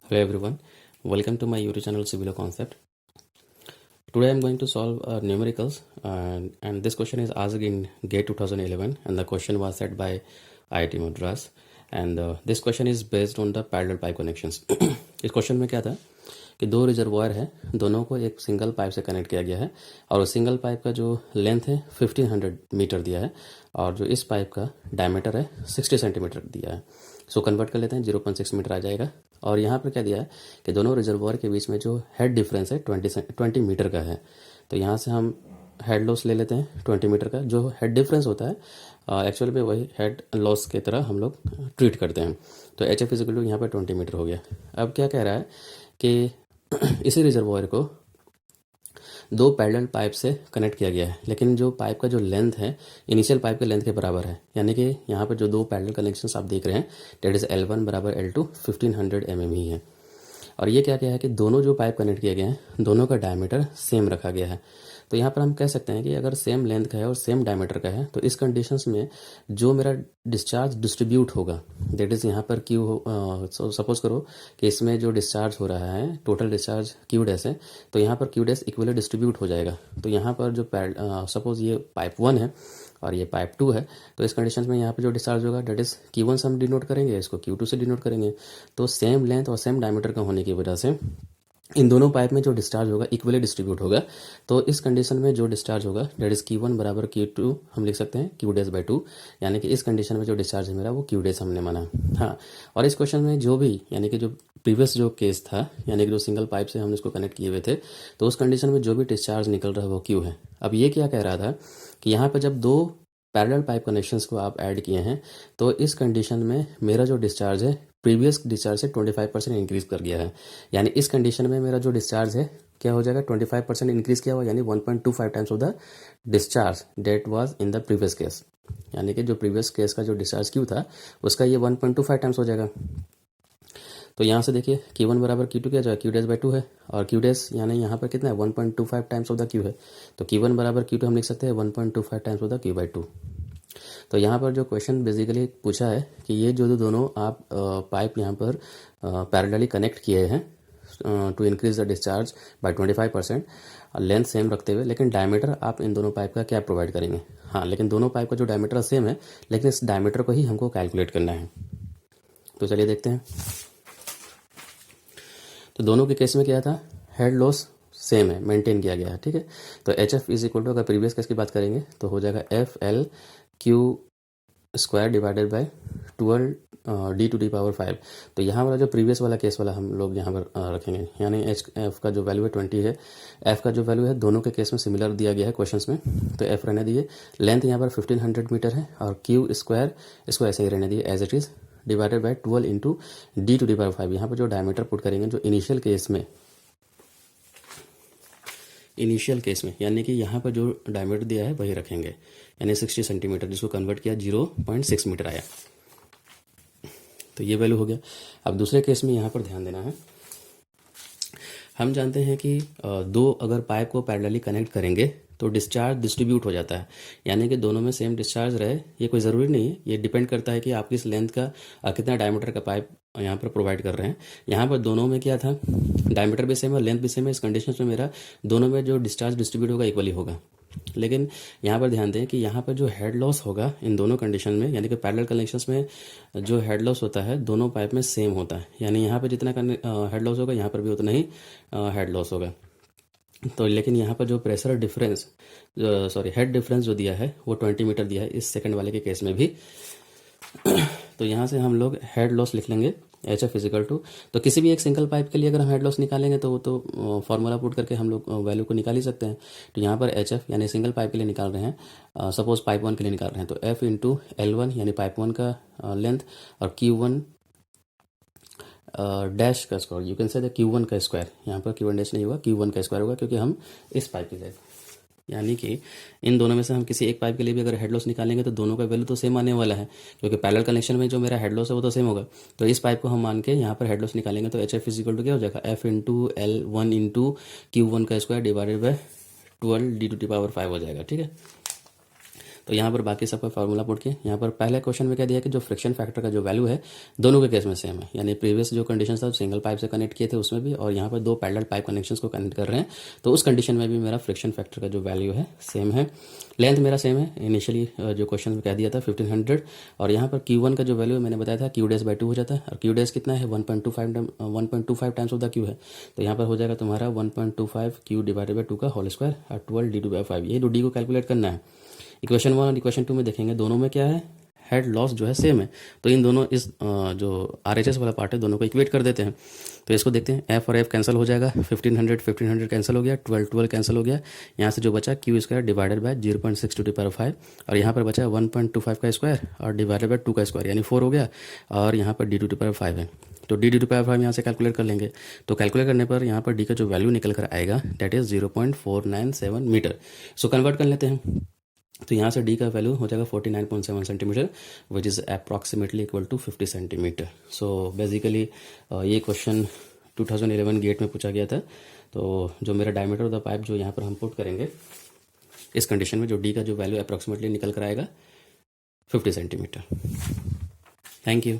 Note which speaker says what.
Speaker 1: Hello everyone, welcome to my YouTube channel Civilo Concept. Today I am going to solve numericals and this question is asked in GATE 2011 and the question was set by IIT Madras and this question is based on the parallel pipe connections. इस question में क्या था कि दो reservoir है, दोनों को एक सिंगल पाइप से कनेक्ट किया गया है और सिंगल पाइप का जो लेंथ है 1500 मीटर दिया है और जो इस पाइप का डायमीटर है 60 सेंटीमीटर दिया है. सो कन्वर्ट कर लेते हैं, 0.6 मीटर आ जाएगा. और यहाँ पर क्या दिया है कि दोनों रिजर्वायर के बीच में जो हेड डिफरेंस है 20 मीटर का है. तो यहाँ से हम हेड लॉस ले लेते हैं 20 मीटर का. जो हेड डिफरेंस होता है एक्चुअली में वही हेड लॉस की तरह हम लोग ट्रीट करते हैं. तो एच एफ इजिकल टू यहाँ पर 20 मीटर हो गया. अब क्या कह रहा है कि इसी रिजर्वायर को दो पैरेलल पाइप से कनेक्ट किया गया है, लेकिन जो पाइप का जो लेंथ है इनिशियल पाइप के लेंथ के बराबर है. यानी कि यहाँ पर जो दो पैरेलल कनेक्शंस आप देख रहे हैं डेट इज़ L1 बराबर L2 1500 mm ही है. और ये क्या है कि दोनों जो पाइप कनेक्ट किए गए हैं दोनों का डायमीटर सेम रखा गया है. तो यहाँ पर हम कह सकते हैं कि अगर सेम लेंथ का है और सेम डायमीटर का है तो इस कंडीशंस में जो मेरा डिस्चार्ज डिस्ट्रीब्यूट होगा दैट इज़ यहाँ पर क्यू सपोज करो कि इसमें जो डिस्चार्ज हो रहा है टोटल डिस्चार्ज क्यू डैश है, तो यहाँ पर क्यू डैश इक्वली डिस्ट्रीब्यूट हो जाएगा. तो यहाँ पर जो सपोज ये पाइप 1 है और ये पाइप 2 है, तो इस कंडीशन में यहाँ पे जो डिस्चार्ज होगा डेट इज़ Q1 से हम डिनोट करेंगे, इसको Q2 से डिनोट करेंगे. तो सेम लेंथ और सेम डायमीटर का होने की वजह से इन दोनों पाइप में जो डिस्चार्ज होगा इक्वली डिस्ट्रीब्यूट होगा. तो इस कंडीशन में जो डिस्चार्ज होगा डेट इज़ Q1 बराबर Q2 हम लिख सकते हैं Q डैश बाई 2. यानी कि इस कंडीशन में जो डिस्चार्ज है मेरा वो Q डैश हमने माना. हाँ, और इस क्वेश्चन में जो भी यानी कि जो प्रीवियस जो केस था यानी कि जो सिंगल पाइप से हमने इसको कनेक्ट किए हुए थे तो उस कंडीशन में जो भी डिस्चार्ज निकल रहा है वो Q है. अब ये क्या कह रहा था कि यहाँ पर जब दो पैरेलल पाइप कनेक्शंस को आप ऐड किए हैं तो इस कंडीशन में मेरा जो डिस्चार्ज है प्रीवियस डिस्चार्ज से 25% इंक्रीज कर गया है. यानी इस कंडीशन में मेरा जो डिस्चार्ज है क्या हो जाएगा, 25% इंक्रीज किया हुआ यानी 1.25 times of the discharge date was in the previous case. यानी कि जो प्रीवियस केस का जो डिस्चार्ज क्यू था उसका ये 1.25 टाइम्स हो जाएगा. तो यहाँ से देखिए Q1 बराबर Q2 क्या जाएगा, Q डैश बाई 2 है और Q डैश यानी यहाँ पर कितना है 1.25 टाइम्स ऑफ द Q है. तो Q1 बराबर Q2 हम लिख सकते हैं 1.25 times of the Q by 2. तो यहाँ पर जो क्वेश्चन बेसिकली पूछा है कि ये जो दोनों आप पाइप यहाँ पर पैरेलली कनेक्ट किए हैं to increase the discharge by 25% length same रखते हुए, लेकिन डायमीटर आप इन दोनों पाइप का क्या प्रोवाइड करेंगे. हाँ, लेकिन दोनों पाइप का जो डायमीटर सेम है लेकिन इस डायमीटर को ही हमको कैलकुलेट करना है. तो चलिए देखते हैं. तो दोनों के केस में क्या था, हेड लॉस सेम है, मेंटेन किया गया है. ठीक है, तो H F is equal to अगर प्रीवियस केस की बात करेंगे तो हो जाएगा FL Q square divided by 12 D to D power 5. तो यहाँ वाला जो प्रीवियस वाला केस वाला हम लोग यहाँ पर रखेंगे, यानी एफ का जो वैल्यू है 20 है, एफ का जो वैल्यू है दोनों के केस में सिमिलर दिया गया है क्वेश्चंस में. तो एफ रहने दिए, लेंथ यहाँ पर 1500 मीटर है और क्यू स्क्वायर इसको ऐसे ही रहने दिए as it is divided by 12 into D to D power 5. यहाँ पर जो डायमीटर पुट करेंगे जो इनिशियल केस में यानी कि यहाँ पर जो डायमीटर दिया है वही रखेंगे यानी 60 सेंटीमीटर, जिसको कन्वर्ट किया 0.6 मीटर आया. तो ये वैल्यू हो गया. अब दूसरे केस में यहाँ पर ध्यान देना है. हम जानते हैं कि दो अगर पाइप को पैरेलली कनेक्ट करेंगे तो डिस्चार्ज डिस्ट्रीब्यूट हो जाता है, यानी कि दोनों में सेम डिस्चार्ज रहे. ये कोई ज़रूरी नहीं है, ये डिपेंड करता है कि आप किस लेंथ का कितना डायमीटर का पाइप यहाँ पर प्रोवाइड कर रहे हैं. यहाँ पर दोनों में क्या था, डायमीटर भी सेम है, लेंथ भी सेम है. इस कंडीशन में मेरा दोनों में जो डिस्चार्ज डिस्ट्रीब्यूट होगा इक्वली होगा. लेकिन यहाँ पर ध्यान दें कि यहाँ पर जो हेड लॉस होगा इन दोनों कंडीशन में यानी कि पैरेलल कनेक्शंस में जो हेड लॉस होता है दोनों पाइप में सेम होता है. यानी यहाँ पर जितना हेड लॉस होगा यहाँ पर भी उतना ही हेड लॉस होगा. तो लेकिन यहाँ पर जो प्रेशर डिफरेंस हेड डिफरेंस जो दिया है वो 20 मीटर दिया है इस सेकंड वाले के केस में भी. तो यहाँ से हम लोग हेड लॉस लिख लेंगे एच एफ फिजिकल टू. तो किसी भी एक सिंगल पाइप के लिए अगर हम हेड लॉस निकालेंगे तो वो तो फॉर्मूला पुट करके हम लोग वैल्यू को निकाल ही सकते हैं. तो यहाँ पर एच एफ यानी सिंगल पाइप के लिए निकाल रहे हैं, सपोज पाइप 1 के लिए निकाल रहे हैं तो एफ इंटू L1 यानी पाइप 1 का लेंथ और Q1 डैश का square, you can say the Q1 का स्क्वायर. यहाँ पर Q1 डैश नहीं होगा, Q1 का स्क्वायर होगा क्योंकि हम इस पाइप के लिए, यानी कि इन दोनों में से हम किसी एक पाइप के लिए भी अगर हेड लॉस निकालेंगे तो दोनों का वैल्यू तो सेम आने वाला है क्योंकि पैरेलल कनेक्शन में जो मेरा हेड लॉस है वो तो सेम होगा. तो इस पाइप को हम मान के यहाँ पर हेड लॉस निकालेंगे तो एच एफ इजिकल टू क्या हो जाएगा, F into L1 into Q1 का square divided by 12 D to D power 5 हो जाएगा. ठीक है, तो यहाँ पर बाकी सबका फार्मूला पुट किए। यहाँ पर पहले क्वेश्चन में क्या दिया कि जो फ्रिक्शन फैक्टर का जो वैल्यू है दोनों के केस में सेम है, यानी प्रीवियस जो कंडीशन था सिंगल पाइप से कनेक्ट किए थे उसमें भी, और यहाँ पर दो पैरेलल पाइप कनेक्शंस को कनेक्ट कर रहे हैं तो उस कंडीशन में भी मेरा फ्रिक्शन फैक्टर का जो वैल्यू है सेम है। लेंथ मेरा सेम है, इनिशियली जो क्वेश्चन में कह दिया था 1500, और यहाँ पर Q1 का जो वैल्यू है मैंने बताया था Q डैश बाई 2 हो जाता है, और Q डैश कितना है 1.25 टाइम्स ऑफ द Q है, तो यहाँ पर हो जाएगा तुम्हारा 1.25 Q डिवाइडेड बाई 2 का होल स्क्वायर और 12 d/5। ये डी को कैलकुलेट करना है। इक्वेशन 1 और इक्वेशन 2 में देखेंगे दोनों में क्या है, हेड लॉस जो है सेम है, तो इन दोनों इस जो RHS वाला पार्ट है दोनों को इक्वेट कर देते हैं। तो इसको देखते हैं, F और F कैंसिल हो जाएगा, 1500 कैंसिल हो गया, 12 कैंसिल हो गया, यहाँ से जो बचा Q square divided by 0.6 to the power 5, और यहाँ पर बचा 1.25 का स्क्वायर और डिवाइडेड बाय 2 का स्क्वायर यानी 4 हो गया, और यहाँ पर d टू द पावर 5 है, तो d टू द पावर 5 यहाँ से कैलकुलेट कर लेंगे। तो कैलकुलेट करने पर यहाँ पर d का जो वैल्यू निकल कर आएगा that is 0.497 metre. So convert कर लेते हैं, तो यहाँ से d का वैल्यू हो जाएगा 49.7 centimetre which is approximately equal to 50 centimetre. So basically ये क्वेश्चन 2011 गेट में पूछा गया था। तो जो मेरा डायमीटर ऑफ द पाइप जो यहाँ पर हम पुट करेंगे इस कंडीशन में जो d का जो वैल्यू अप्रॉक्सीमेटली निकल कर आएगा 50 सेंटीमीटर। Thank you.